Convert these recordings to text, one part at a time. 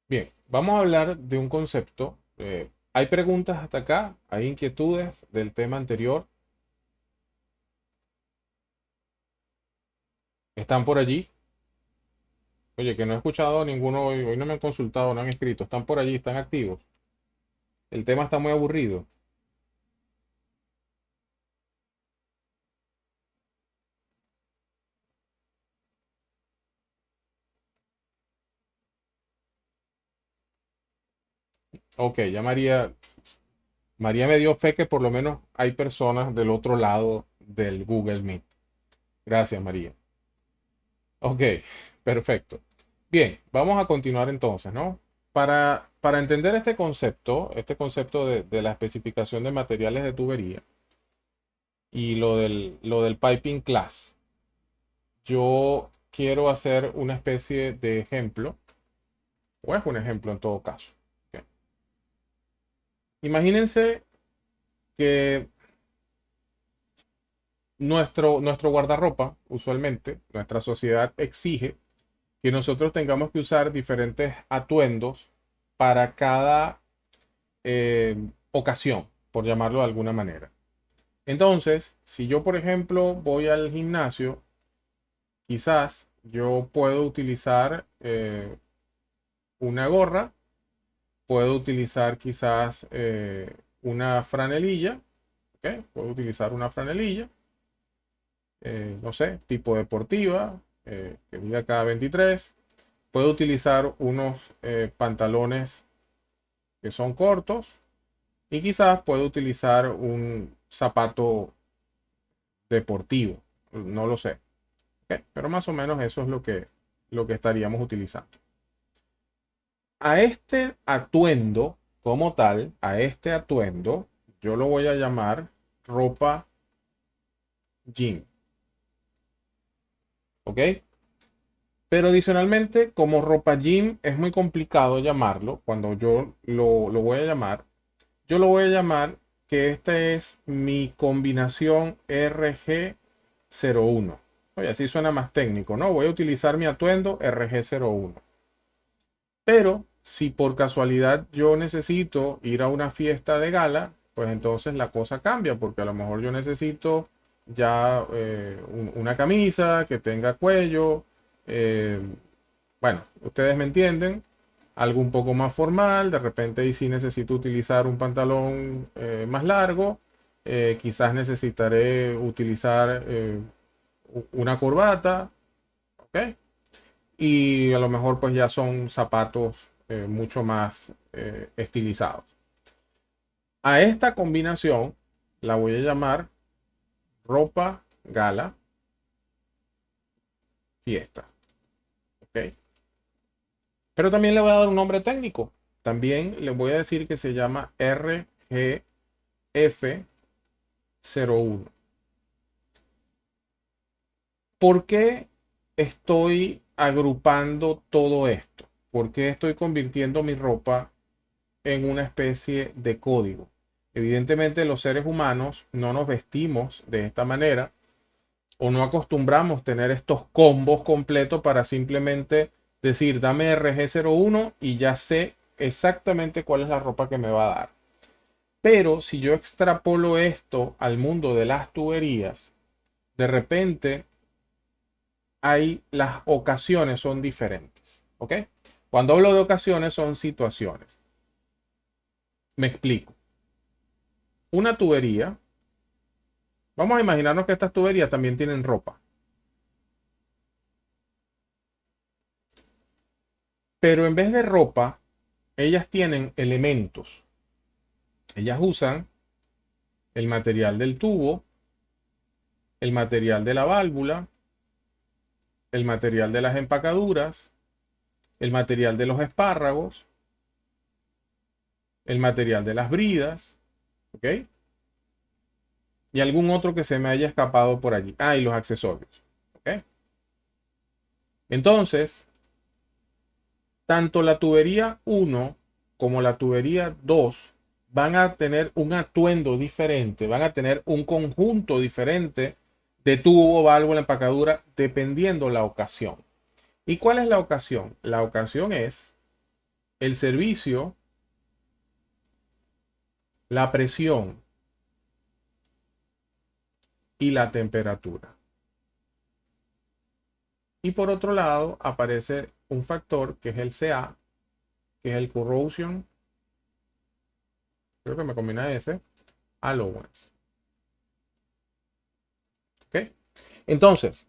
Bien, vamos a hablar de un concepto. ¿Hay preguntas hasta acá? ¿Hay inquietudes del tema anterior? ¿Están por allí? Oye, que no he escuchado a ninguno hoy. Hoy no me han consultado, no han escrito. ¿Están por allí? ¿Están activos? El tema está muy aburrido. Ok, ya María me dio fe que por lo menos hay personas del otro lado del Google Meet. Gracias, María. Ok, perfecto. Bien, vamos a continuar entonces, ¿no? Para entender este concepto de la especificación de materiales de tubería y lo del piping class, yo quiero hacer una especie de ejemplo, o es un ejemplo en todo caso. Ok. Imagínense que nuestro guardarropa, usualmente, nuestra sociedad exige que nosotros tengamos que usar diferentes atuendos para cada ocasión, por llamarlo de alguna manera. Entonces, si yo, por ejemplo, voy al gimnasio, quizás yo puedo utilizar una gorra, puedo utilizar quizás una franelilla, ¿ok? Puedo utilizar una franelilla, no sé, tipo deportiva, que diga cada 23. Puedo utilizar unos pantalones que son cortos y quizás puedo utilizar un zapato deportivo, no lo sé. ¿Ok? Pero más o menos eso es lo que estaríamos utilizando. A este atuendo, como tal, a este atuendo, yo lo voy a llamar ropa jean. ¿Ok? Pero adicionalmente, como ropa jean es muy complicado llamarlo, cuando yo lo voy a llamar, yo lo voy a llamar que esta es mi combinación RG01. Oye, así suena más técnico, ¿no? Voy a utilizar mi atuendo RG01. Pero si por casualidad yo necesito ir a una fiesta de gala, pues entonces la cosa cambia, porque a lo mejor yo necesito ya una camisa que tenga cuello. eh, bueno, ustedes me entienden. Algo un poco más formal, de repente y si necesito utilizar un pantalón más largo, quizás necesitaré utilizar una corbata, ¿ok? Y a lo mejor pues ya son zapatos mucho más estilizados. A esta combinación la voy a llamar ropa gala fiesta, ¿ok? Pero también le voy a dar un nombre técnico. También le voy a decir que se llama RGF01. ¿Por qué estoy agrupando todo esto? ¿Por qué estoy convirtiendo mi ropa en una especie de código? Evidentemente los seres humanos no nos vestimos de esta manera o no acostumbramos tener estos combos completos para simplemente decir dame RG01 y ya sé exactamente cuál es la ropa que me va a dar. Pero si yo extrapolo esto al mundo de las tuberías, de repente hay las ocasiones son diferentes, ¿ok? Cuando hablo de ocasiones son situaciones. Me explico. Una tubería, vamos a imaginarnos que estas tuberías también tienen ropa, pero en vez de ropa, ellas tienen elementos. Ellas usan el material del tubo, el material de la válvula, el material de las empacaduras, el material de los espárragos, el material de las bridas, ¿ok? Y algún otro que se me haya escapado por allí. Ah, y los accesorios, ¿ok? Entonces, tanto la tubería 1 como la tubería 2 van a tener un atuendo diferente, van a tener un conjunto diferente de tubo, válvula, empacadura, dependiendo la ocasión. ¿Y cuál es la ocasión? La ocasión es el servicio, la presión y la temperatura. Y por otro lado aparece un factor que es el CA, que es el Corrosion, creo que me combina ese, Allowance. ¿Ok? Entonces,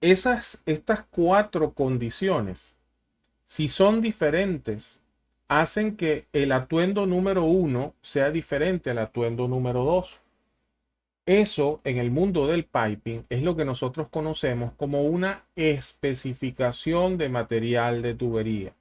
estas cuatro condiciones, si son diferentes, hacen que el atuendo número 1 sea diferente al atuendo número 2. Eso en el mundo del piping es lo que nosotros conocemos como una especificación de material de tubería.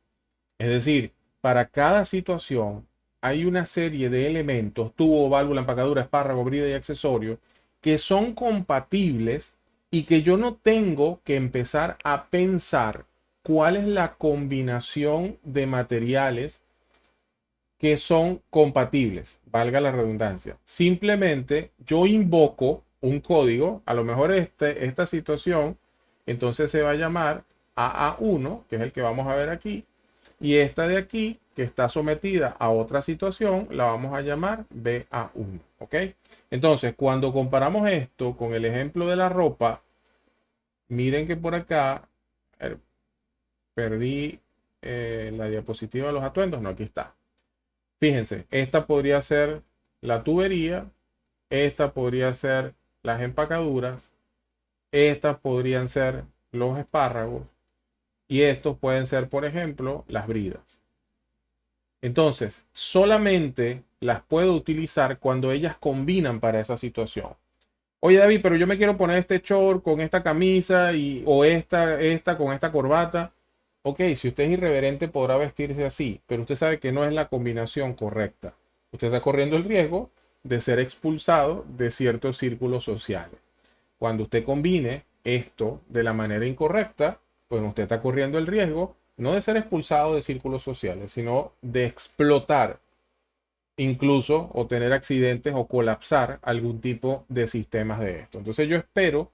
Es decir, para cada situación hay una serie de elementos, tubo, válvula, empacadura, espárrago, brida y accesorios, que son compatibles y que yo no tengo que empezar a pensar cuál es la combinación de materiales que son compatibles, valga la redundancia. Simplemente yo invoco un código, a lo mejor esta situación, entonces se va a llamar AA1, que es el que vamos a ver aquí, y esta de aquí, que está sometida a otra situación, la vamos a llamar BA1, ¿ok? Entonces, cuando comparamos esto con el ejemplo de la ropa, miren que por acá, perdí la diapositiva de los atuendos, no, aquí está. Fíjense, esta podría ser la tubería, esta podría ser las empacaduras, estas podrían ser los espárragos y estos pueden ser, por ejemplo, las bridas. Entonces, solamente las puedo utilizar cuando ellas combinan para esa situación. Oye, David, pero yo me quiero poner este short con esta camisa o esta con esta corbata. Ok, si usted es irreverente podrá vestirse así, pero usted sabe que no es la combinación correcta. Usted está corriendo el riesgo de ser expulsado de ciertos círculos sociales. Cuando usted combine esto de la manera incorrecta, pues usted está corriendo el riesgo no de ser expulsado de círculos sociales, sino de explotar incluso o tener accidentes o colapsar algún tipo de sistemas de esto. Entonces yo espero,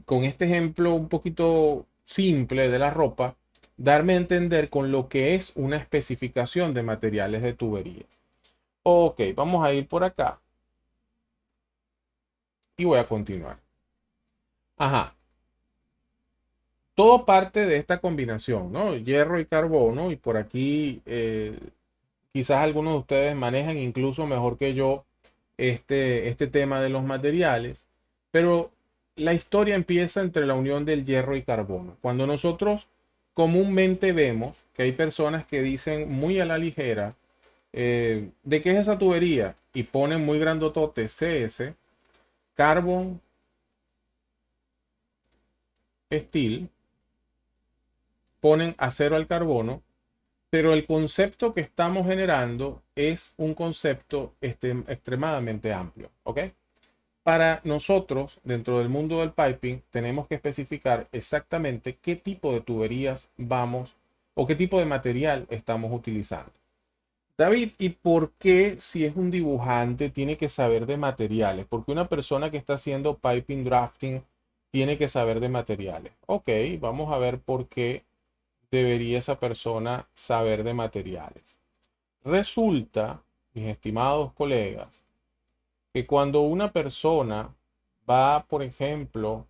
con este ejemplo un poquito simple de la ropa, darme a entender con lo que es una especificación de materiales de tuberías. Ok, vamos a ir por acá y voy a continuar. Ajá, todo parte de esta combinación, ¿no? Hierro y carbono, y por aquí quizás algunos de ustedes manejan incluso mejor que yo este tema de los materiales, pero la historia empieza entre la unión del hierro y carbono. Cuando nosotros comúnmente vemos que hay personas que dicen muy a la ligera, ¿de qué es esa tubería? Y ponen muy grandotote CS, Carbon Steel, ponen acero al carbono, pero el concepto que estamos generando es un concepto extremadamente amplio, ¿ok? Para nosotros, dentro del mundo del piping, tenemos que especificar exactamente qué tipo de tuberías vamos o qué tipo de material estamos utilizando. David, ¿y por qué si es un dibujante tiene que saber de materiales? Porque una persona que está haciendo piping drafting tiene que saber de materiales. Ok, vamos a ver por qué debería esa persona saber de materiales. Resulta, mis estimados colegas, que cuando una persona va, por ejemplo,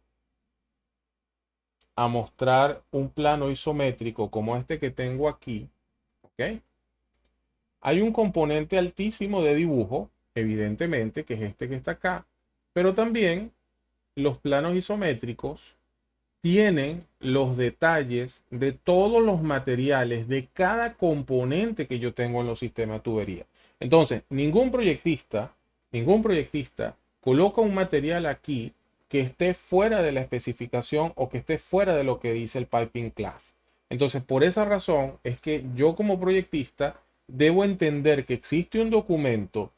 a mostrar un plano isométrico como este que tengo aquí, ¿ok? Hay un componente altísimo de dibujo, evidentemente, que es este que está acá, pero también los planos isométricos tienen los detalles de todos los materiales de cada componente que yo tengo en los sistemas de tubería. Entonces, ningún proyectista coloca un material aquí que esté fuera de la especificación o que esté fuera de lo que dice el Piping Class. Entonces, por esa razón es que yo como proyectista debo entender que existe un documento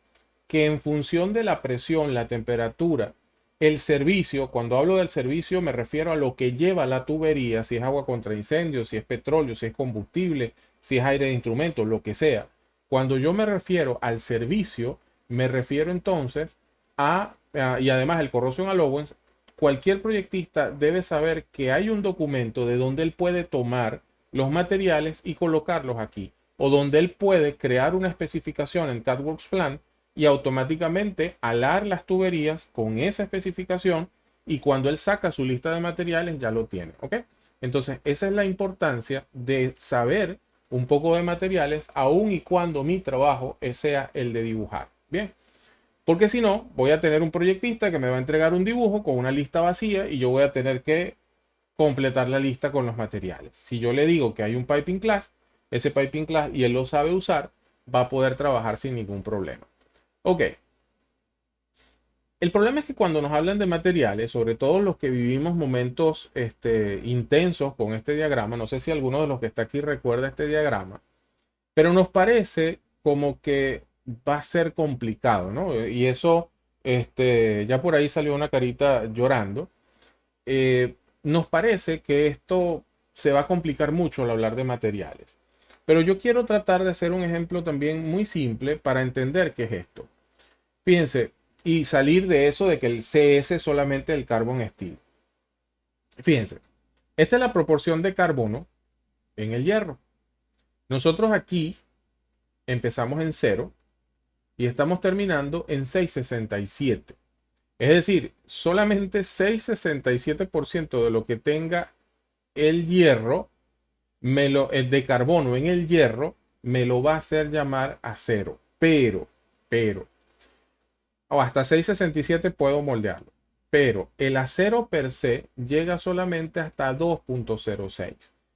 que en función de la presión, la temperatura, el servicio, cuando hablo del servicio me refiero a lo que lleva la tubería, si es agua contra incendios, si es petróleo, si es combustible, si es aire de instrumentos, lo que sea. Cuando yo me refiero al servicio, me refiero entonces y además el Corrosion Allowance, cualquier proyectista debe saber que hay un documento de donde él puede tomar los materiales y colocarlos aquí. O donde él puede crear una especificación en CADWorks Plan y automáticamente alar las tuberías con esa especificación, y cuando él saca su lista de materiales ya lo tiene. ¿Ok? Entonces, esa es la importancia de saber un poco de materiales, aun y cuando mi trabajo sea el de dibujar. Bien. Porque si no, voy a tener un proyectista que me va a entregar un dibujo con una lista vacía y yo voy a tener que completar la lista con los materiales. Si yo le digo que hay un piping class, ese piping class, y él lo sabe usar, va a poder trabajar sin ningún problema. Ok. El problema es que cuando nos hablan de materiales, sobre todo los que vivimos momentos intensos con este diagrama, no sé si alguno de los que está aquí recuerda este diagrama, pero nos parece como que va a ser complicado, ¿no? Y eso, ya por ahí salió una carita llorando. Nos parece que esto se va a complicar mucho al hablar de materiales. Pero yo quiero tratar de hacer un ejemplo también muy simple para entender qué es esto. Fíjense, y salir de eso de que el CS es solamente el carbon steel. Fíjense, esta es la proporción de carbono en el hierro. Nosotros aquí empezamos en 0 y estamos terminando en 6,67. Es decir, solamente 6,67% de lo que tenga el hierro, de carbono en el hierro, me lo va a hacer llamar acero. Pero, o hasta 6,67 puedo moldearlo. Pero el acero per se llega solamente hasta 2,06.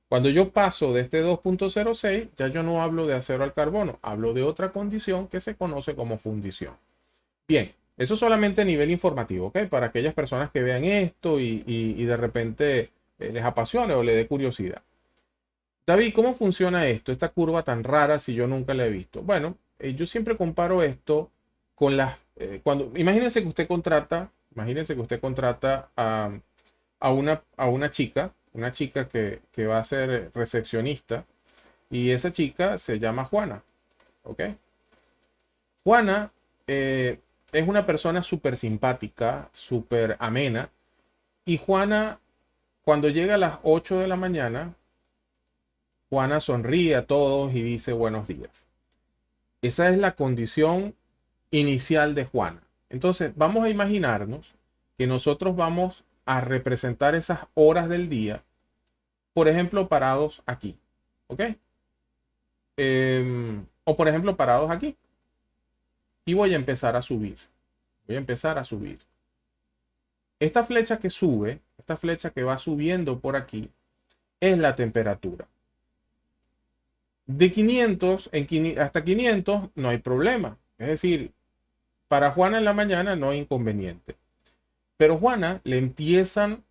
Cuando yo paso de este 2,06, ya yo no hablo de acero al carbono, hablo de otra condición que se conoce como fundición. Bien, eso solamente a nivel informativo, ¿ok? Para aquellas personas que vean esto y de repente les apasione o le dé curiosidad. David, ¿cómo funciona esto? Esta curva tan rara si yo nunca la he visto. Bueno, yo siempre comparo esto con imagínense que usted contrata, a una chica, que va a ser recepcionista, y esa chica se llama Juana, ¿ok? Juana es una persona súper simpática, súper amena, y Juana, cuando llega a las 8 de la mañana, Juana sonríe a todos y dice buenos días. Esa es la condición inicial de Juana. Entonces, vamos a imaginarnos que nosotros vamos a representar esas horas del día, por ejemplo, parados aquí. ¿Ok? O por ejemplo, parados aquí. Y voy a empezar a subir. Voy a empezar a subir. Esta flecha que sube, esta flecha que va subiendo por aquí, es la temperatura. De 500 hasta 500 no hay problema. Es decir, para Juana en la mañana no hay inconveniente. Pero Juana la empiezan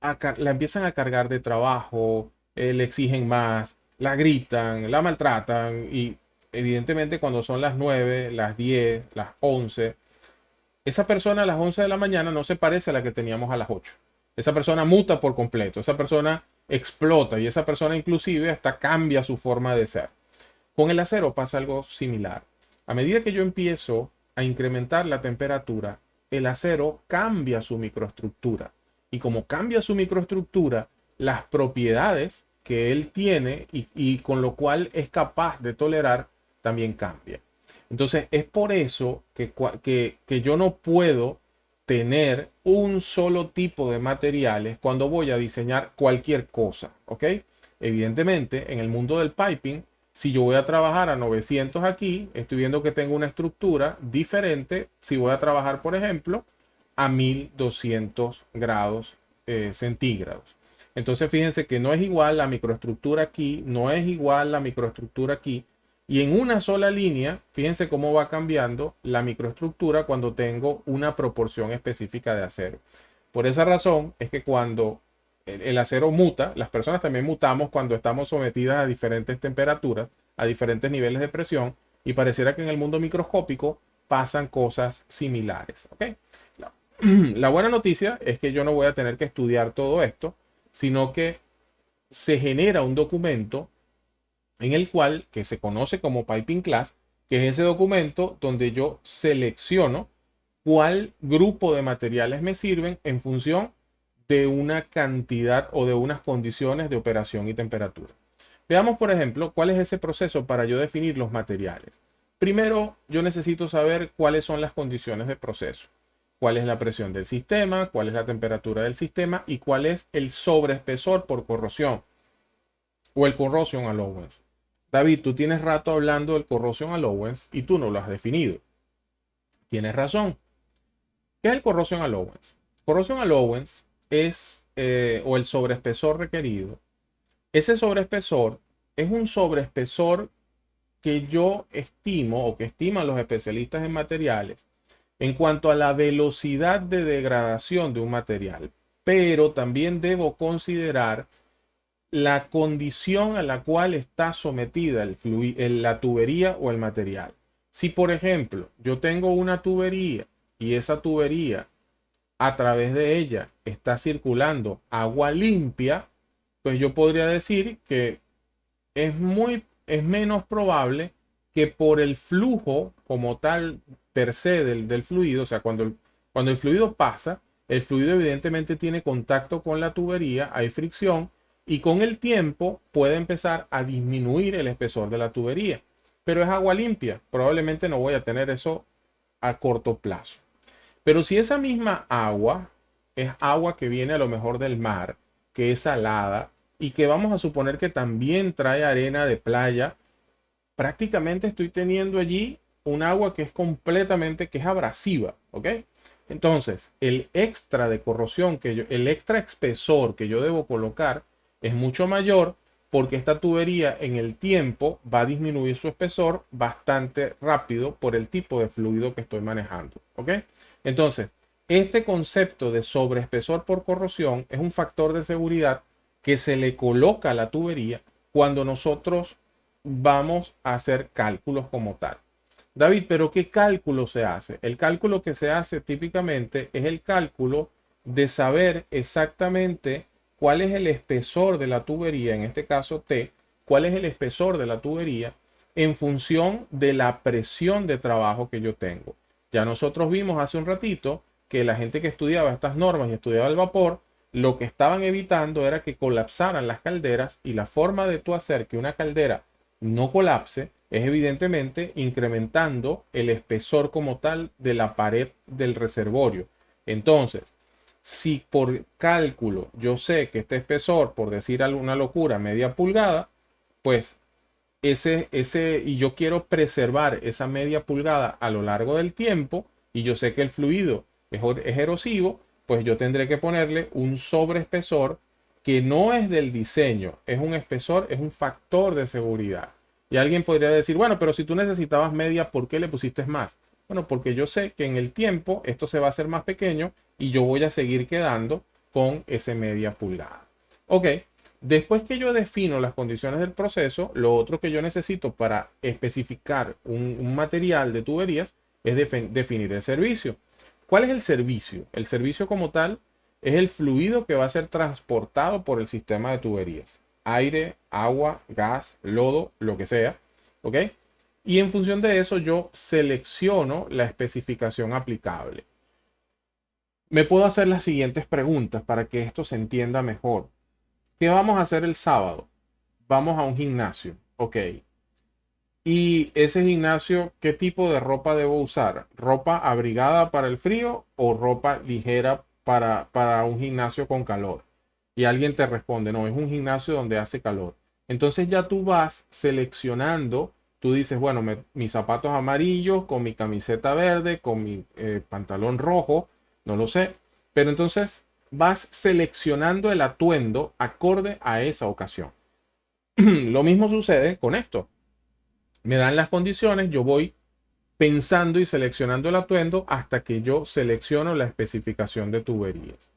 a cargar de trabajo, le exigen más, la gritan, la maltratan, y evidentemente cuando son las 9, las 10, las 11, esa persona a las 11 de la mañana no se parece a la que teníamos a las 8. Esa persona muta por completo, esa persona explota, y esa persona inclusive hasta cambia su forma de ser. Con el acero pasa algo similar. A medida que yo empiezo a incrementar la temperatura, el acero cambia su microestructura. Y como cambia su microestructura, las propiedades que él tiene y con lo cual es capaz de tolerar también cambia. Entonces es por eso que yo no puedo tener un solo tipo de materiales cuando voy a diseñar cualquier cosa, ¿ok? Evidentemente, en el mundo del piping, si yo voy a trabajar a 900 aquí, estoy viendo que tengo una estructura diferente si voy a trabajar, por ejemplo, a 1200 grados centígrados. Entonces, fíjense que no es igual la microestructura aquí, no es igual la microestructura aquí. Y en una sola línea, fíjense cómo va cambiando la microestructura cuando tengo una proporción específica de acero. Por esa razón es que cuando el acero muta, las personas también mutamos cuando estamos sometidas a diferentes temperaturas, a diferentes niveles de presión, y pareciera que en el mundo microscópico pasan cosas similares. ¿Ok? La buena noticia es que yo no voy a tener que estudiar todo esto, sino que se genera un documento en el cual, que se conoce como Piping Class, que es ese documento donde yo selecciono cuál grupo de materiales me sirven en función de una cantidad o de unas condiciones de operación y temperatura. Veamos, por ejemplo, cuál es ese proceso para yo definir los materiales. Primero, yo necesito saber cuáles son las condiciones de proceso. Cuál es la presión del sistema, cuál es la temperatura del sistema y cuál es el sobreespesor por corrosión o el corrosion allowance. David, tú tienes rato hablando del corrosion allowance y tú no lo has definido. Tienes razón. ¿Qué es el corrosion allowance? Corrosion allowance es, o el sobreespesor requerido. Ese sobreespesor es un sobreespesor que yo estimo o que estiman los especialistas en materiales en cuanto a la velocidad de degradación de un material. Pero también debo considerar la condición a la cual está sometida la tubería o el material. Si, por ejemplo, yo tengo una tubería y esa tubería a través de ella está circulando agua limpia, pues yo podría decir que es menos probable que por el flujo como tal per se del fluido, o sea, cuando el fluido pasa, el fluido evidentemente tiene contacto con la tubería, hay fricción y con el tiempo puede empezar a disminuir el espesor de la tubería. Pero es agua limpia, probablemente no voy a tener eso a corto plazo. Pero si esa misma agua es agua que viene a lo mejor del mar, que es salada y que vamos a suponer que también trae arena de playa, prácticamente estoy teniendo allí un agua que es completamente, que es abrasiva, ¿ok? Entonces, el extra de corrosión, el extra espesor que yo debo colocar es mucho mayor porque esta tubería en el tiempo va a disminuir su espesor bastante rápido por el tipo de fluido que estoy manejando, ¿ok? Entonces, este concepto de sobreespesor por corrosión es un factor de seguridad que se le coloca a la tubería cuando nosotros vamos a hacer cálculos como tal. David, pero ¿qué cálculo se hace? El cálculo que se hace típicamente es el cálculo de saber exactamente cuál es el espesor de la tubería, en este caso T, cuál es el espesor de la tubería en función de la presión de trabajo que yo tengo. Ya nosotros vimos hace un ratito que la gente que estudiaba estas normas y estudiaba el vapor, lo que estaban evitando era que colapsaran las calderas y la forma de tú hacer que una caldera no colapse es evidentemente incrementando el espesor como tal de la pared del reservorio. Entonces, si por cálculo yo sé que este espesor, por decir alguna locura, media pulgada, pues y yo quiero preservar esa media pulgada a lo largo del tiempo, y yo sé que el fluido es erosivo, pues yo tendré que ponerle un sobreespesor que no es del diseño, es un espesor, es un factor de seguridad. Y alguien podría decir, bueno, pero si tú necesitabas media, ¿por qué le pusiste más? Bueno, porque yo sé que en el tiempo esto se va a hacer más pequeño y yo voy a seguir quedando con ese media pulgada. Ok, después que yo defino las condiciones del proceso, lo otro que yo necesito para especificar un material de tuberías es definir el servicio. ¿Cuál es el servicio? El servicio como tal es el fluido que va a ser transportado por el sistema de tuberías. Aire, agua, gas, lodo, lo que sea. ¿Ok? Y en función de eso yo selecciono la especificación aplicable. Me puedo hacer las siguientes preguntas para que esto se entienda mejor. ¿Qué vamos a hacer el sábado? Vamos a un gimnasio. Ok. Y ese gimnasio, ¿qué tipo de ropa debo usar? ¿Ropa abrigada para el frío o ropa ligera para un gimnasio con calor? Y alguien te responde, no, es un gimnasio donde hace calor. Entonces ya tú vas seleccionando, tú dices, bueno, mis zapatos amarillos, con mi camiseta verde, con mi pantalón rojo, no lo sé. Pero entonces vas seleccionando el atuendo acorde a esa ocasión. Lo mismo sucede con esto. Me dan las condiciones, yo voy pensando y seleccionando el atuendo hasta que yo selecciono la especificación de tuberías.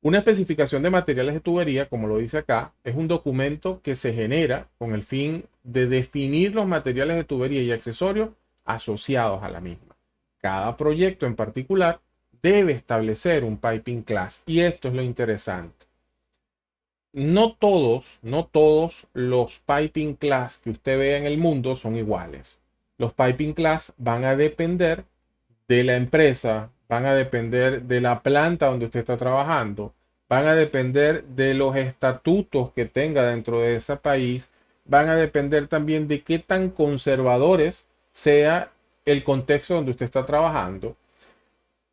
Una especificación de materiales de tubería, como lo dice acá, es un documento que se genera con el fin de definir los materiales de tubería y accesorios asociados a la misma. Cada proyecto en particular debe establecer un piping class y esto es lo interesante. No todos los piping class que usted vea en el mundo son iguales. Los piping class van a depender de la empresa, van a depender de la planta donde usted está trabajando, van a depender de los estatutos que tenga dentro de ese país, van a depender también de qué tan conservadores sea el contexto donde usted está trabajando.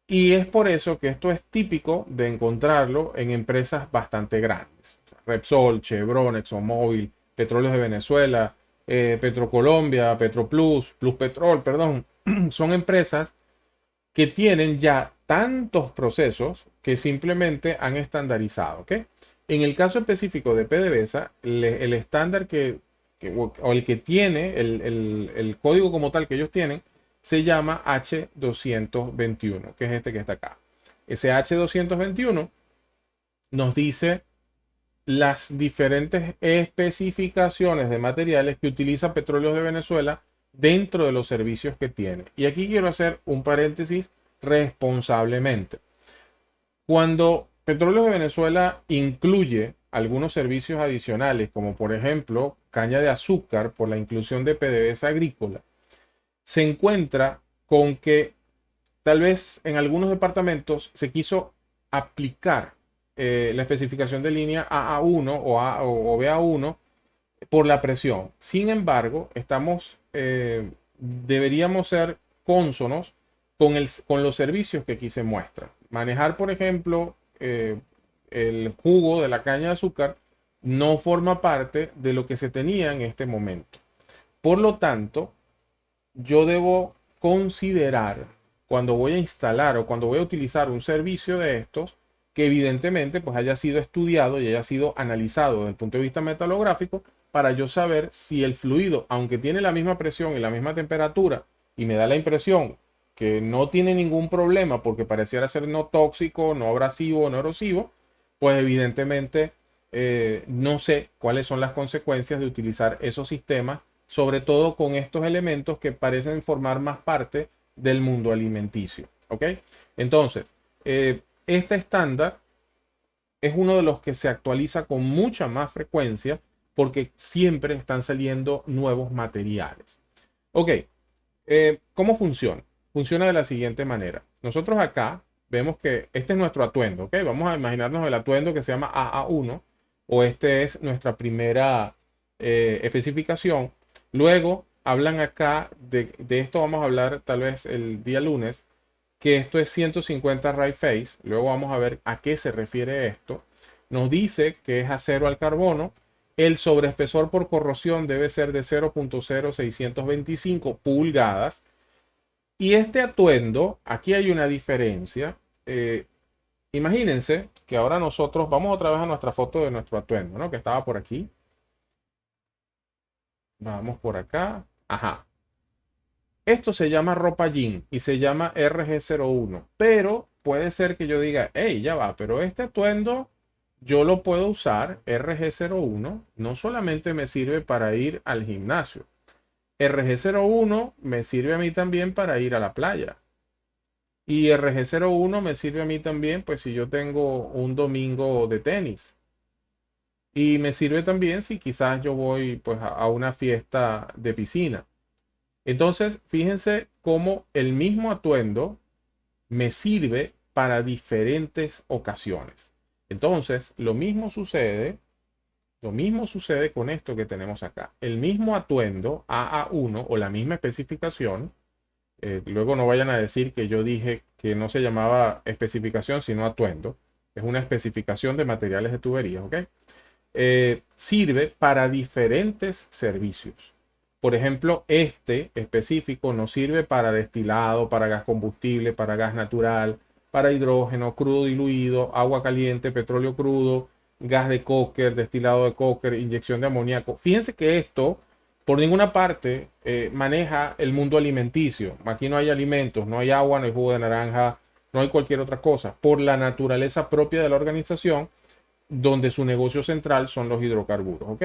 Y es por eso que esto es típico de encontrarlo en empresas bastante grandes. Repsol, Chevron, ExxonMobil, Petróleos de Venezuela, Petrocolombia, Petroplus, Plus Petrol, perdón. Son empresas que tienen ya tantos procesos que simplemente han estandarizado. ¿Ok? En el caso específico de PDVSA, el estándar o el que tiene, el código como tal que ellos tienen, se llama H221, que es este que está acá. Ese H221 nos dice las diferentes especificaciones de materiales que utiliza Petróleos de Venezuela dentro de los servicios que tiene. Y aquí quiero hacer un paréntesis responsablemente. Cuando Petróleos de Venezuela incluye algunos servicios adicionales, como por ejemplo caña de azúcar por la inclusión de PDVSA agrícola, se encuentra con que tal vez en algunos departamentos se quiso aplicar la especificación de línea AA1 o BA1 por la presión. Sin embargo, deberíamos ser cónsonos con los servicios que aquí se muestran. Manejar, por ejemplo, el jugo de la caña de azúcar no forma parte de lo que se tenía en este momento. Por lo tanto, yo debo considerar cuando voy a instalar o cuando voy a utilizar un servicio de estos, que evidentemente pues haya sido estudiado y haya sido analizado desde el punto de vista metalográfico para yo saber si el fluido, aunque tiene la misma presión y la misma temperatura y me da la impresión que no tiene ningún problema porque pareciera ser no tóxico, no abrasivo, no erosivo, pues evidentemente no sé cuáles son las consecuencias de utilizar esos sistemas, sobre todo con estos elementos que parecen formar más parte del mundo alimenticio. ¿Ok? Entonces, este estándar es uno de los que se actualiza con mucha más frecuencia porque siempre están saliendo nuevos materiales. Ok, ¿cómo funciona? Funciona de la siguiente manera. Nosotros acá vemos que este es nuestro atuendo. ¿Ok? Vamos a imaginarnos el atuendo que se llama AA1 o este es nuestra primera especificación. Luego hablan acá de esto, vamos a hablar tal vez el día lunes, que esto es 150 right face. Luego vamos a ver a qué se refiere esto. Nos dice que es acero al carbono. El sobreespesor por corrosión debe ser de 0.0625 pulgadas. Y este atuendo, aquí hay una diferencia. Imagínense que ahora nosotros vamos otra vez a nuestra foto de nuestro atuendo, ¿no? Que estaba por aquí. Vamos por acá. Ajá. Esto se llama ropa jean y se llama RG01, pero puede ser que yo diga, hey, ya va, pero este atuendo yo lo puedo usar, RG01, no solamente me sirve para ir al gimnasio, RG01 me sirve a mí también para ir a la playa. Y RG01 me sirve a mí también, pues si yo tengo un domingo de tenis. Y me sirve también si quizás yo voy pues a una fiesta de piscina. Entonces, fíjense cómo el mismo atuendo me sirve para diferentes ocasiones. Entonces, lo mismo sucede con esto que tenemos acá. El mismo atuendo AA1 o la misma especificación, luego no vayan a decir que yo dije que no se llamaba especificación, sino atuendo. Es una especificación de materiales de tuberías, ¿ok? Sirve para diferentes servicios. Por ejemplo, este específico nos sirve para destilado, para gas combustible, para gas natural, para hidrógeno, crudo diluido, agua caliente, petróleo crudo, gas de coker, destilado de coker, inyección de amoníaco. Fíjense que esto por ninguna parte maneja el mundo alimenticio. Aquí no hay alimentos, no hay agua, no hay jugo de naranja, no hay cualquier otra cosa. Por la naturaleza propia de la organización, donde su negocio central son los hidrocarburos, ¿ok?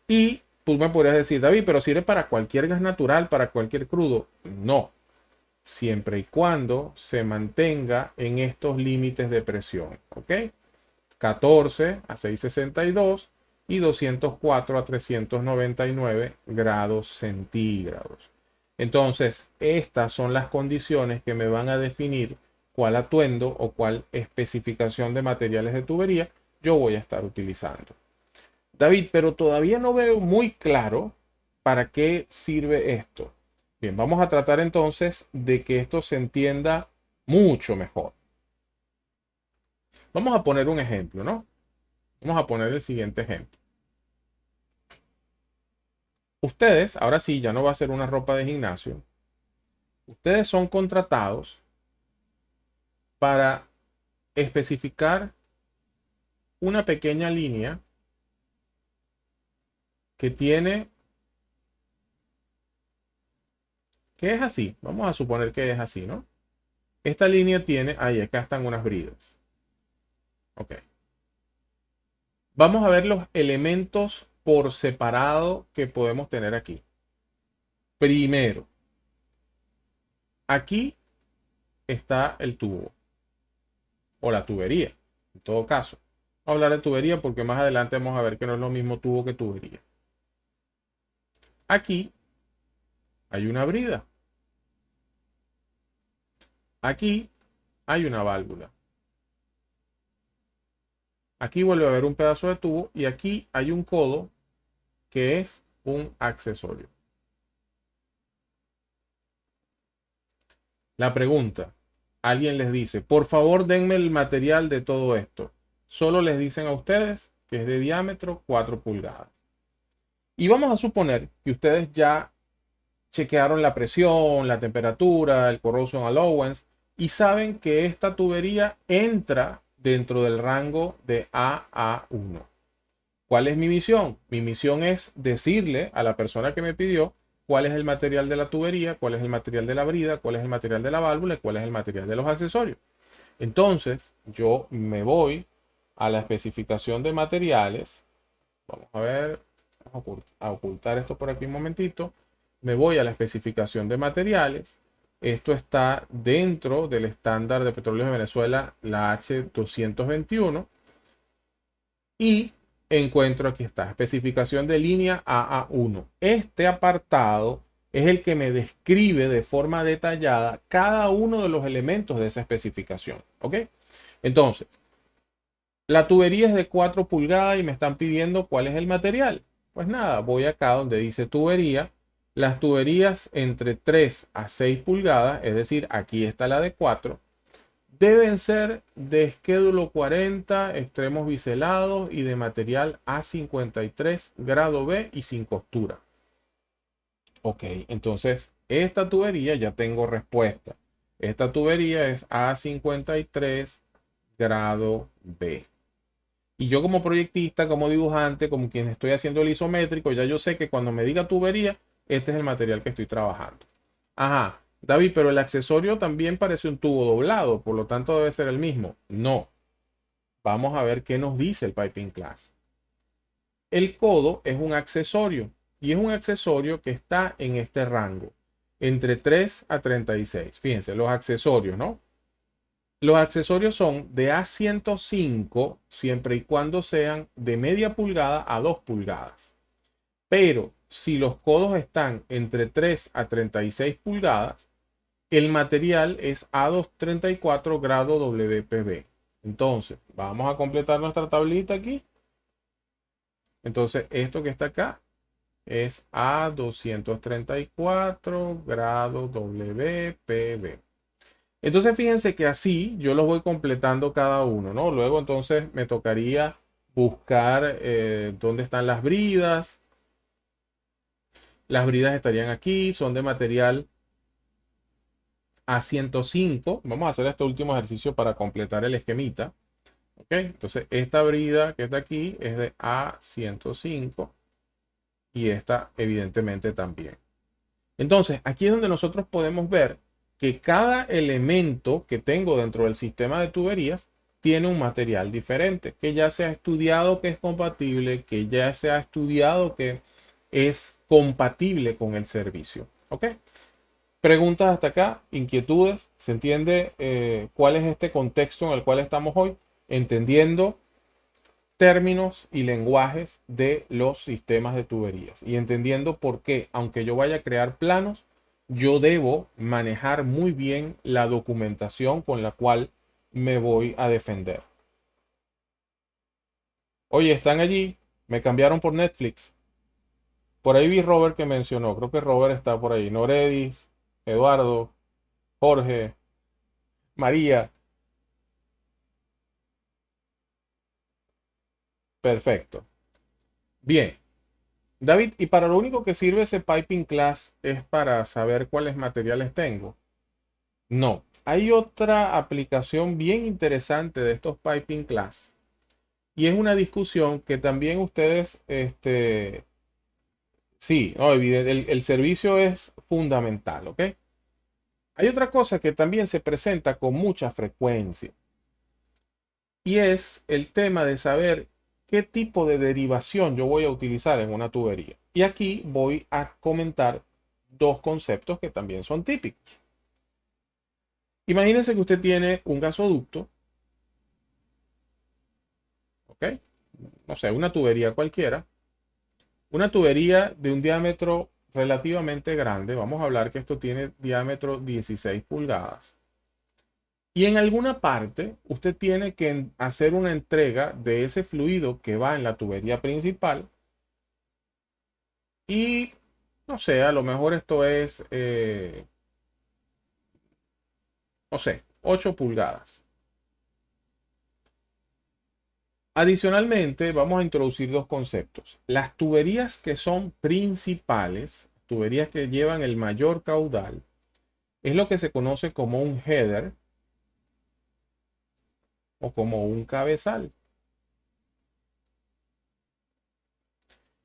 Y tú me podrías decir, David, pero sirve para cualquier gas natural, para cualquier crudo. No, siempre y cuando se mantenga en estos límites de presión, ¿ok? 14 a 662 y 204 a 399 grados centígrados. Entonces, estas son las condiciones que me van a definir cuál atuendo o cuál especificación de materiales de tubería yo voy a estar utilizando. David, pero todavía no veo muy claro para qué sirve esto. Bien, vamos a tratar entonces de que esto se entienda mucho mejor. Vamos a poner un ejemplo, ¿no? Vamos a poner el siguiente ejemplo. Ustedes, ahora sí, ya no va a ser una ropa de gimnasio. Ustedes son contratados para especificar una pequeña línea que tiene, que es así. Vamos a suponer que es así, ¿no? Esta línea tiene, ahí acá están unas bridas. Ok. Vamos a ver los elementos por separado que podemos tener aquí. Primero, aquí está el tubo o la tubería, en todo caso. Vamos a hablar de tubería porque más adelante vamos a ver que no es lo mismo tubo que tubería. Aquí hay una brida. Aquí hay una válvula. Aquí vuelve a haber un pedazo de tubo y aquí hay un codo que es un accesorio. La pregunta, alguien les dice, por favor denme el material de todo esto. Solo les dicen a ustedes que es de diámetro 4 pulgadas. Y vamos a suponer que ustedes ya chequearon la presión, la temperatura, el corrosion allowance y saben que esta tubería entra dentro del rango de AA1. ¿Cuál es mi misión? Mi misión es decirle a la persona que me pidió cuál es el material de la tubería, cuál es el material de la brida, cuál es el material de la válvula y cuál es el material de los accesorios. Entonces, yo me voy a la especificación de materiales. Vamos a ver, vamos a ocultar esto por aquí un momentito. Me voy a la especificación de materiales. Esto está dentro del estándar de petróleos de Venezuela, la H221. Y encuentro aquí está, especificación de línea AA1. Este apartado es el que me describe de forma detallada cada uno de los elementos de esa especificación. ¿Ok? Entonces, la tubería es de 4 pulgadas y me están pidiendo cuál es el material. Pues nada, voy acá donde dice tubería. Las tuberías entre 3 a 6 pulgadas, es decir, aquí está la de 4, deben ser de esquédulo 40, extremos biselados y de material A53, grado B y sin costura. Ok, entonces esta tubería ya tengo respuesta. Esta tubería es A53, grado B. Y yo como proyectista, como dibujante, como quien estoy haciendo el isométrico, ya yo sé que cuando me diga tubería, este es el material que estoy trabajando. Ajá, David, pero el accesorio también parece un tubo doblado, por lo tanto debe ser el mismo. No. Vamos a ver qué nos dice el Piping Class. El codo es un accesorio y es un accesorio que está en este rango, entre 3 a 36. Fíjense, los accesorios, ¿no? Los accesorios son de A105 siempre y cuando sean de media pulgada a 2 pulgadas. Pero si los codos están entre 3 a 36 pulgadas, el material es A234 grado WPB. Entonces, vamos a completar nuestra tablita aquí. Entonces, esto que está acá es A234 grado WPB. Entonces fíjense que así yo los voy completando cada uno, ¿no? Luego entonces me tocaría buscar dónde están las bridas. Las bridas estarían aquí, son de material A105. Vamos a hacer este último ejercicio para completar el esquemita. ¿Ok? Entonces esta brida que está aquí es de A105 y esta evidentemente también. Entonces aquí es donde nosotros podemos ver que cada elemento que tengo dentro del sistema de tuberías tiene un material diferente, que ya se ha estudiado que es compatible, que ya se ha estudiado que es compatible con el servicio. ¿Ok? Preguntas hasta acá, inquietudes, ¿se entiende cuál es este contexto en el cual estamos hoy? Entendiendo términos y lenguajes de los sistemas de tuberías y entendiendo por qué, aunque yo vaya a crear planos, yo debo manejar muy bien la documentación con la cual me voy a defender. Oye, están allí, me cambiaron por Netflix. Por ahí vi Robert que mencionó, creo que Robert está por ahí. Noredis, Eduardo, Jorge, María. Perfecto. Bien. David, ¿y para lo único que sirve ese piping class es para saber cuáles materiales tengo? No. Hay otra aplicación bien interesante de estos piping class y es una discusión que también ustedes, sí, no, el servicio es fundamental, ¿ok? Hay otra cosa que también se presenta con mucha frecuencia y es el tema de saber qué tipo de derivación yo voy a utilizar en una tubería. Y aquí voy a comentar dos conceptos que también son típicos. Imagínense que usted tiene un gasoducto, ¿ok? No sé, una tubería cualquiera, una tubería de un diámetro relativamente grande. Vamos a hablar que esto tiene diámetro 16 pulgadas. Y en alguna parte usted tiene que hacer una entrega de ese fluido que va en la tubería principal. Y no sé, a lo mejor esto es, no sé, 8 pulgadas. Adicionalmente, vamos a introducir dos conceptos. Las tuberías que son principales, tuberías que llevan el mayor caudal, es lo que se conoce como un header o como un cabezal.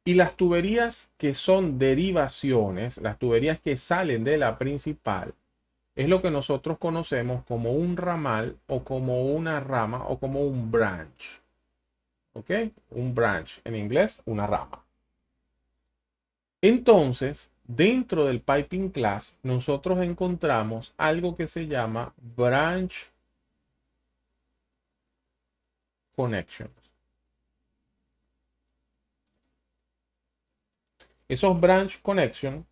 Y las tuberías que son derivaciones, las tuberías que salen de la principal, es lo que nosotros conocemos como un ramal o como una rama o como un branch. ¿Ok? Un branch en inglés, una rama. Entonces, dentro del piping class, nosotros encontramos algo que se llama branch connections. Esos branch connections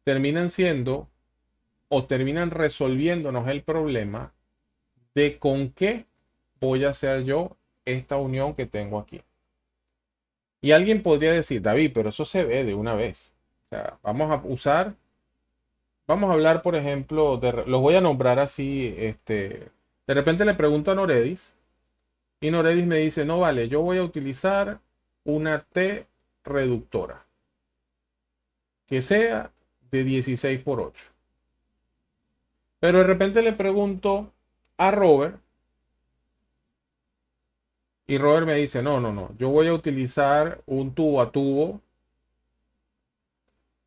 terminan siendo o terminan resolviéndonos el problema de con qué voy a hacer yo esta unión que tengo aquí. Y alguien podría decir, David, pero eso se ve de una vez. O sea, vamos a hablar, por ejemplo, los voy a nombrar así, de repente le pregunto a Noredis y Noredis me dice, no vale, yo voy a utilizar una T reductora que sea de 16 por 8. Pero de repente le pregunto a Robert y Robert me dice, no, no, no, yo voy a utilizar un tubo a tubo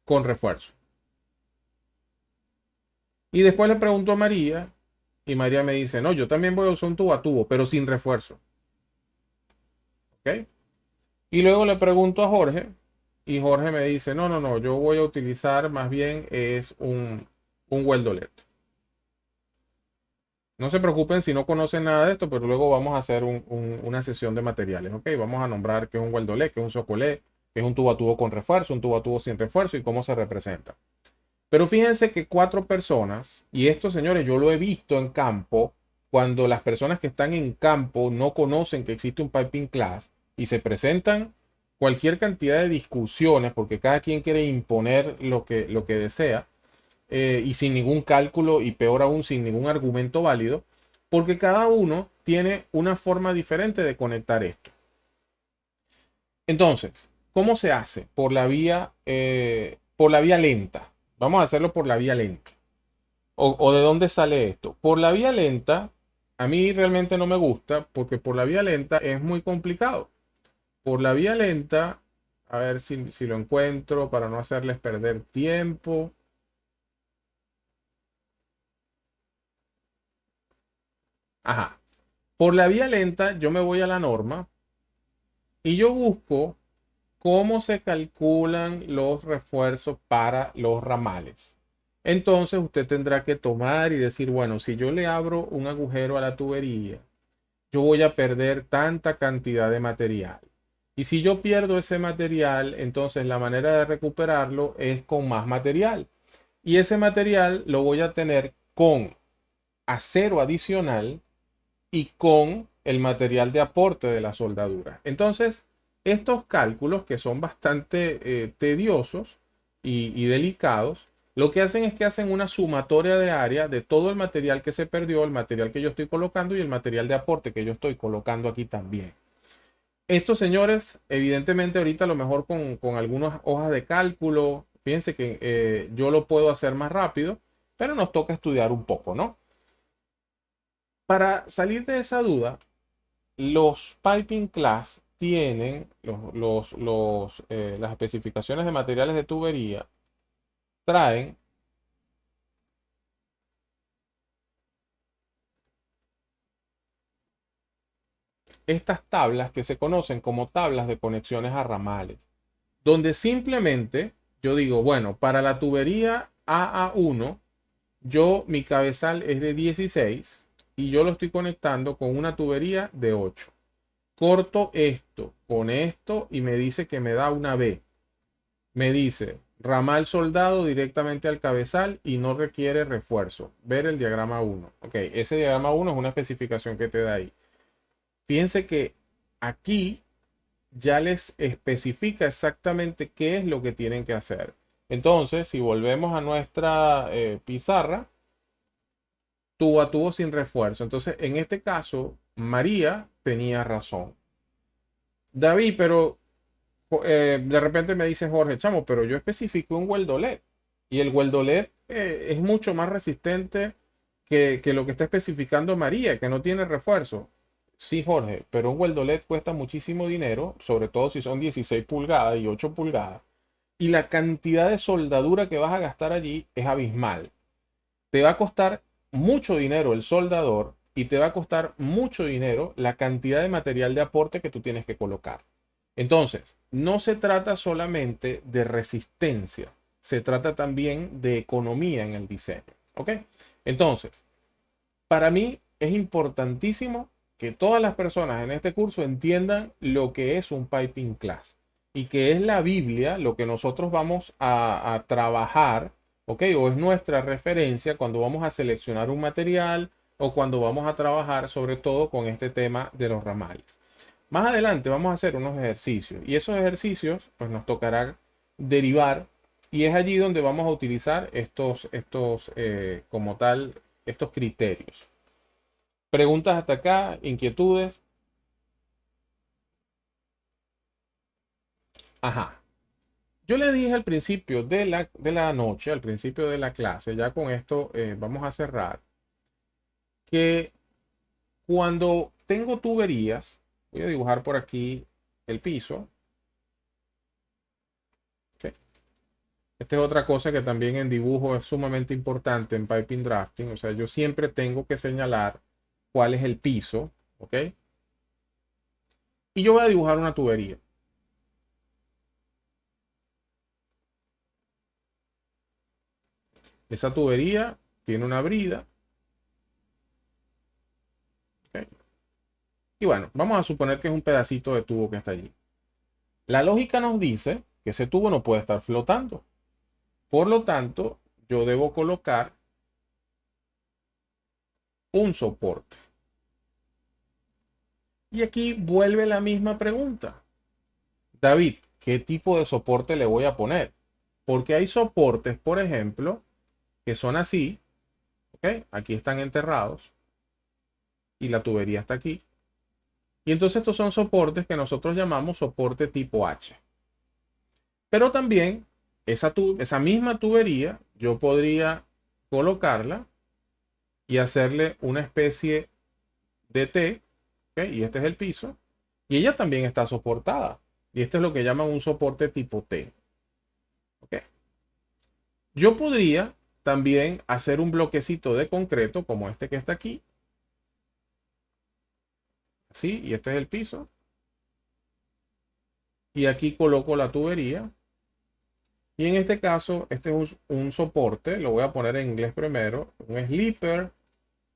con refuerzo. Y después le pregunto a María y María me dice, no, yo también voy a usar un tubo a tubo, pero sin refuerzo. ¿Ok? Y luego le pregunto a Jorge y Jorge me dice, no, no, no, yo voy a utilizar más bien es un weldolet. No se preocupen si no conocen nada de esto, pero luego vamos a hacer una sesión de materiales, ¿ok? Vamos a nombrar qué es un weldolet, qué es un socolet, qué es un tubo a tubo con refuerzo, un tubo a tubo sin refuerzo y cómo se representa. Pero fíjense que cuatro personas, y esto, señores, yo lo he visto en campo, cuando las personas que están en campo no conocen que existe un piping class y se presentan cualquier cantidad de discusiones, porque cada quien quiere imponer lo que desea, y sin ningún cálculo, y peor aún, sin ningún argumento válido, porque cada uno tiene una forma diferente de conectar esto. Entonces, ¿cómo se hace? Por la vía lenta. Vamos a hacerlo por la vía lenta. ¿O de dónde sale esto? Por la vía lenta, a mí realmente no me gusta porque por la vía lenta es muy complicado. Por la vía lenta, a ver si lo encuentro para no hacerles perder tiempo. Ajá. Por la vía lenta, yo me voy a la norma y yo busco cómo se calculan los refuerzos para los ramales. Entonces usted tendrá que tomar y decir, bueno, si yo le abro un agujero a la tubería, yo voy a perder tanta cantidad de material. Y si yo pierdo ese material, entonces la manera de recuperarlo es con más material. Y ese material lo voy a tener con acero adicional y con el material de aporte de la soldadura. Entonces, estos cálculos que son bastante tediosos y delicados, lo que hacen es que hacen una sumatoria de área de todo el material que se perdió, el material que yo estoy colocando y el material de aporte que yo estoy colocando aquí también. Estos señores, evidentemente ahorita a lo mejor con algunas hojas de cálculo, fíjense que yo lo puedo hacer más rápido, pero nos toca estudiar un poco, ¿no? Para salir de esa duda, los Piping Class tienen las especificaciones de materiales de tubería, traen estas tablas que se conocen como tablas de conexiones a ramales, donde simplemente yo digo, bueno, para la tubería AA1, mi cabezal es de 16 y yo lo estoy conectando con una tubería de 8. Corto esto con esto y me dice que me da una B. Me dice ramal soldado directamente al cabezal y no requiere refuerzo. Ver el diagrama 1. Ok, ese diagrama 1 es una especificación que te da ahí. Fíjense que aquí ya les especifica exactamente qué es lo que tienen que hacer. Entonces, si volvemos a nuestra pizarra, tubo a tubo sin refuerzo. Entonces, en este caso, María tenía razón. David, pero de repente me dice Jorge, chamo, pero yo especifico un weldolet y el weldolet es mucho más resistente que lo que está especificando María, que no tiene refuerzo. Sí, Jorge, pero un weldolet cuesta muchísimo dinero, sobre todo si son 16 pulgadas y 8 pulgadas, y la cantidad de soldadura que vas a gastar allí es abismal. Te va a costar mucho dinero el soldador y te va a costar mucho dinero la cantidad de material de aporte que tú tienes que colocar. Entonces, no se trata solamente de resistencia, se trata también de economía en el diseño. ¿Ok? Entonces, para mí es importantísimo que todas las personas en este curso entiendan lo que es un piping class y que es la Biblia lo que nosotros vamos a trabajar, ¿ok? O es nuestra referencia cuando vamos a seleccionar un material o cuando vamos a trabajar sobre todo con este tema de los ramales. Más adelante vamos a hacer unos ejercicios y esos ejercicios pues nos tocará derivar y es allí donde vamos a utilizar como tal, estos criterios. Preguntas hasta acá, inquietudes. Ajá. Yo le dije al principio de la noche, al principio de la clase, ya con esto vamos a cerrar, que cuando tengo tuberías, voy a dibujar por aquí el piso. ¿Ok? Esta es otra cosa que también en dibujo es sumamente importante en piping drafting. O sea, yo siempre tengo que señalar cuál es el piso. ¿Ok? Y yo voy a dibujar una tubería. Esa tubería tiene una brida. ¿Ok? Y bueno, vamos a suponer que es un pedacito de tubo que está allí. La lógica nos dice que ese tubo no puede estar flotando. Por lo tanto, yo debo colocar un soporte. Y aquí vuelve la misma pregunta. David, ¿qué tipo de soporte le voy a poner? Porque hay soportes, por ejemplo, que son así. ¿Ok? Aquí están enterrados y la tubería está aquí. Y entonces estos son soportes que nosotros llamamos soporte tipo H. Pero también esa misma tubería yo podría colocarla y hacerle una especie de T, ¿ok? Y este es el piso, y ella también está soportada. Y este es lo que llaman un soporte tipo T. ¿Ok? Yo podría también hacer un bloquecito de concreto como este que está aquí, así, y este es el piso. Y aquí coloco la tubería. Y en este caso, este es un soporte, lo voy a poner en inglés primero, un sleeper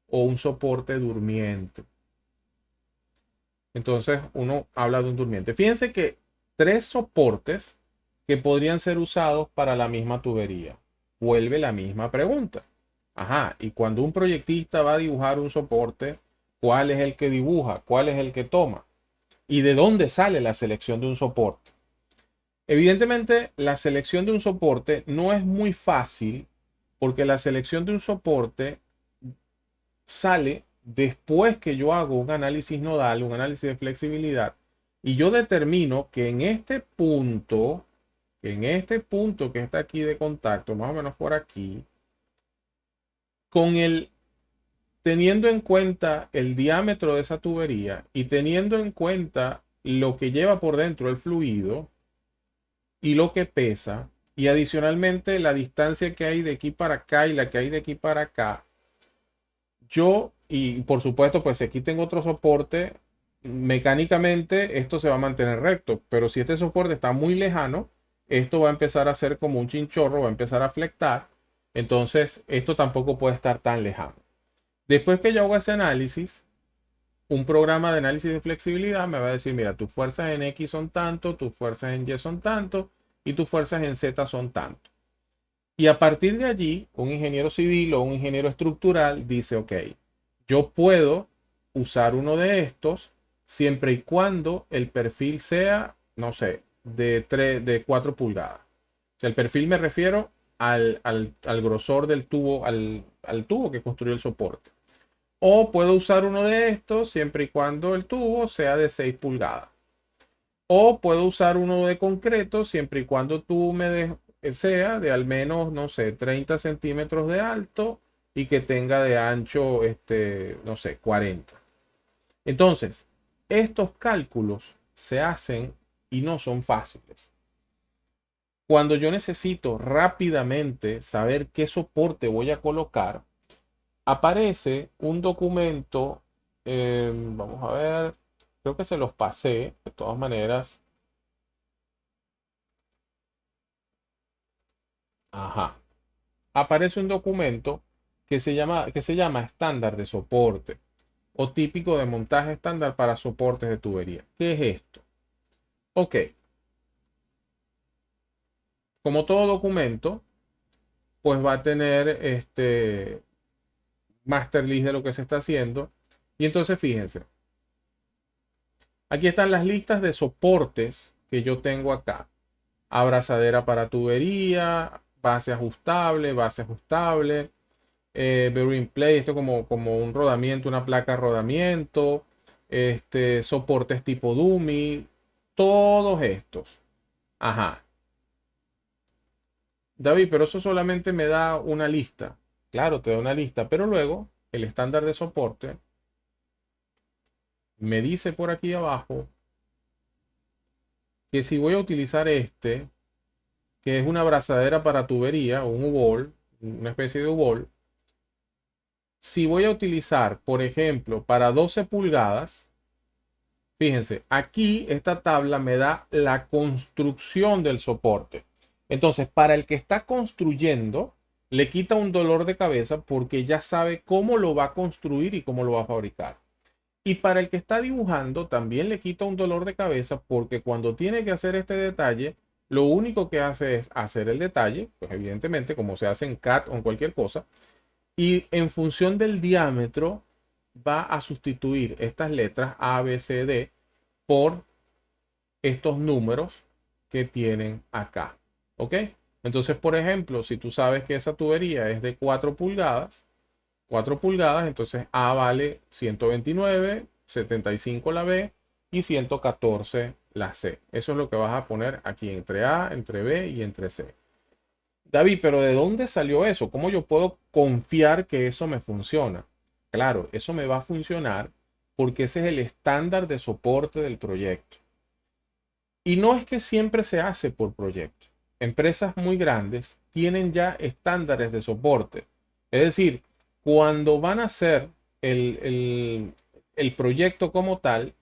o un soporte durmiente. Entonces uno habla de un durmiente. Fíjense que tres soportes que podrían ser usados para la misma tubería. vuelve la misma pregunta. Ajá, y cuando un proyectista va a dibujar un soporte, ¿cuál es el que dibuja? ¿Cuál es el que toma? ¿Y de dónde sale la selección de un soporte? Evidentemente, la selección de un soporte no es muy fácil porque la selección de un soporte sale después que yo hago un análisis nodal, un análisis de flexibilidad, y yo determino que en este punto que está aquí de contacto, más o menos por aquí, con el teniendo en cuenta el diámetro de esa tubería y teniendo en cuenta lo que lleva por dentro el fluido y lo que pesa, y adicionalmente la distancia que hay de aquí para acá y la que hay de aquí para acá, yo, y por supuesto, pues si aquí tengo otro soporte, mecánicamente esto se va a mantener recto, pero si este soporte está muy lejano, esto va a empezar a ser como un chinchorro, va a empezar a flectar, entonces esto tampoco puede estar tan lejano. Después que yo hago ese análisis, un programa de análisis de flexibilidad me va a decir, mira, tus fuerzas en X son tanto, tus fuerzas en Y son tanto y tus fuerzas en Z son tanto. Y a partir de allí, un ingeniero civil o un ingeniero estructural dice, ok, yo puedo usar uno de estos siempre y cuando el perfil sea, no sé, de 4 pulgadas. O sea, el perfil me refiero al grosor del tubo, al tubo que construyó el soporte. O puedo usar uno de estos siempre y cuando el tubo sea de 6 pulgadas. O puedo usar uno de concreto siempre y cuando tú sea de al menos, no sé, 30 centímetros de alto y que tenga de ancho, no sé, 40. Entonces, estos cálculos se hacen y no son fáciles. Cuando yo necesito rápidamente saber qué soporte voy a colocar, aparece un documento, vamos a ver, creo que se los pasé, de todas maneras. Ajá. Aparece un documento que se llama estándar de soporte o típico de montaje estándar para soportes de tubería. ¿Qué es esto? Ok, como todo documento, pues va a tener master list de lo que se está haciendo. Y entonces fíjense, aquí están las listas de soportes que yo tengo acá. Abrazadera para tubería, base ajustable, bearing plate, esto como un rodamiento, una placa de rodamiento, soportes tipo dummy, todos estos. Ajá. David, pero eso solamente me da una lista. Claro, te da una lista, pero luego el estándar de soporte me dice por aquí abajo que si voy a utilizar que es una abrazadera para tubería o un U-Bolt, una especie de U-Bolt, si voy a utilizar, por ejemplo, para 12 pulgadas, fíjense, aquí esta tabla me da la construcción del soporte. Entonces, para el que está construyendo, le quita un dolor de cabeza porque ya sabe cómo lo va a construir y cómo lo va a fabricar. Y para el que está dibujando, también le quita un dolor de cabeza porque cuando tiene que hacer este detalle, lo único que hace es hacer el detalle, pues evidentemente, como se hace en CAD o en cualquier cosa, y en función del diámetro va a sustituir estas letras A, B, C, D por estos números que tienen acá. ¿Ok? Entonces, por ejemplo, si tú sabes que esa tubería es de 4 pulgadas, entonces A vale 129, 75 la B y 114 la C. Eso es lo que vas a poner aquí entre A, entre B y entre C. David, pero ¿de dónde salió eso? ¿Cómo yo puedo confiar que eso me funciona? Claro, eso me va a funcionar porque ese es el estándar de soporte del proyecto. Y no es que siempre se hace por proyecto. Empresas muy grandes tienen ya estándares de soporte. Es decir, cuando van a hacer el proyecto como tal,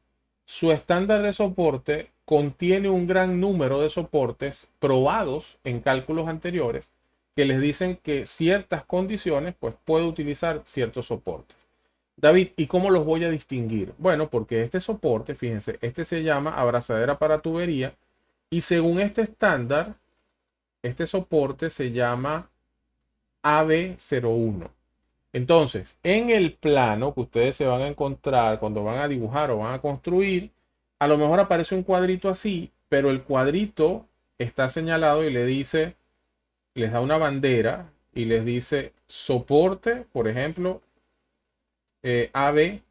su estándar de soporte contiene un gran número de soportes probados en cálculos anteriores que les dicen que ciertas condiciones pues puede utilizar ciertos soportes. David, ¿y cómo los voy a distinguir? Bueno, porque este soporte, fíjense, este se llama abrazadera para tubería y según este estándar, este soporte se llama AB01. Entonces, en el plano que ustedes se van a encontrar cuando van a dibujar o van a construir, a lo mejor aparece un cuadrito así, pero el cuadrito está señalado y le dice, les da una bandera y les dice soporte, por ejemplo, AB01.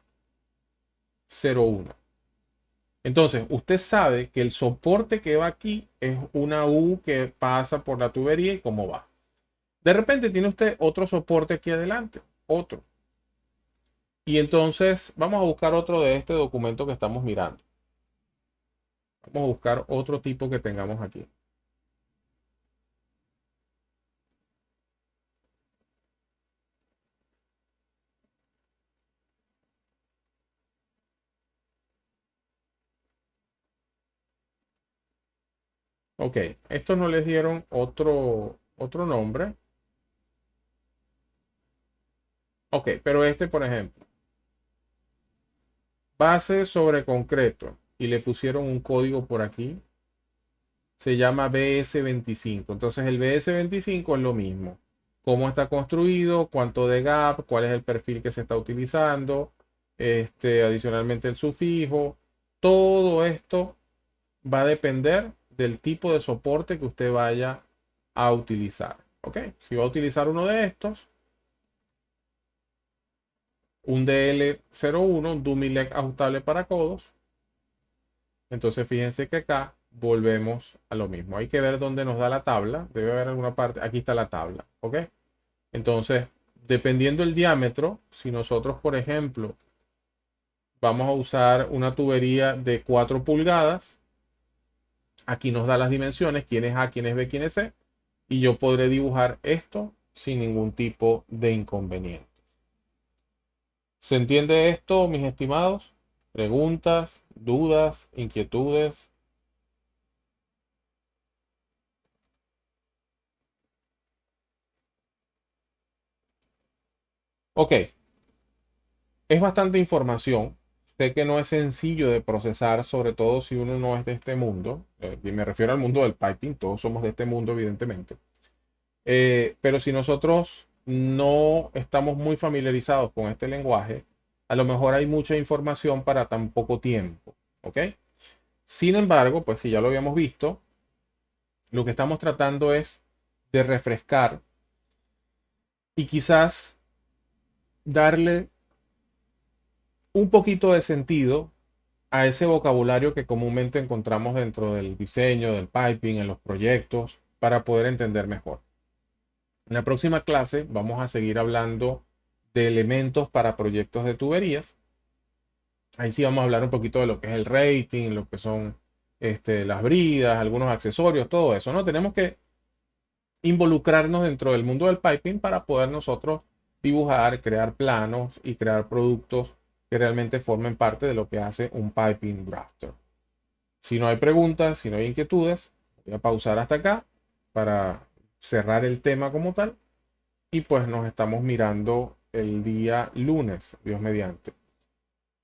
Entonces, usted sabe que el soporte que va aquí es una U que pasa por la tubería y cómo va. De repente tiene usted otro soporte aquí adelante, otro. Y entonces vamos a buscar otro de este documento que estamos mirando. Vamos a buscar otro tipo que tengamos aquí. Ok, estos no les dieron otro nombre. Ok, pero este, por ejemplo, base sobre concreto y le pusieron un código por aquí. Se llama BS25. Entonces el BS25 es lo mismo. Cómo está construido, cuánto de gap, cuál es el perfil que se está utilizando, adicionalmente el sufijo. Todo esto va a depender del tipo de soporte que usted vaya a utilizar. ¿Ok? Si va a utilizar uno de estos, un DL01, un dummy leg ajustable para codos, entonces fíjense que acá volvemos a lo mismo. Hay que ver dónde nos da la tabla. Debe haber alguna parte. Aquí está la tabla. ¿Ok? Entonces, dependiendo del diámetro, si nosotros, por ejemplo, vamos a usar una tubería de 4 pulgadas, aquí nos da las dimensiones, quién es A, quién es B, quién es C, y yo podré dibujar esto sin ningún tipo de inconveniente. ¿Se entiende esto, mis estimados? ¿Preguntas, dudas, inquietudes? Ok, es bastante información. Sé que no es sencillo de procesar, sobre todo si uno no es de este mundo. Y me refiero al mundo del piping, todos somos de este mundo, evidentemente. Pero si nosotros no estamos muy familiarizados con este lenguaje, a lo mejor hay mucha información para tan poco tiempo. ¿Ok? Sin embargo, pues si ya lo habíamos visto, lo que estamos tratando es de refrescar y quizás darle un poquito de sentido a ese vocabulario que comúnmente encontramos dentro del diseño, del piping, en los proyectos, para poder entender mejor. En la próxima clase vamos a seguir hablando de elementos para proyectos de tuberías. Ahí sí vamos a hablar un poquito de lo que es el rating, lo que son las bridas, algunos accesorios, todo eso, ¿no? Tenemos que involucrarnos dentro del mundo del piping para poder nosotros dibujar, crear planos y crear productos que realmente formen parte de lo que hace un piping drafter. Si no hay preguntas, si no hay inquietudes, voy a pausar hasta acá para cerrar el tema como tal y pues nos estamos mirando el día lunes, Dios mediante.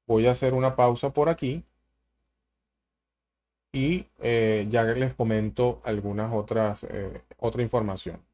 Voy a hacer una pausa por aquí y ya les comento algunas otra información.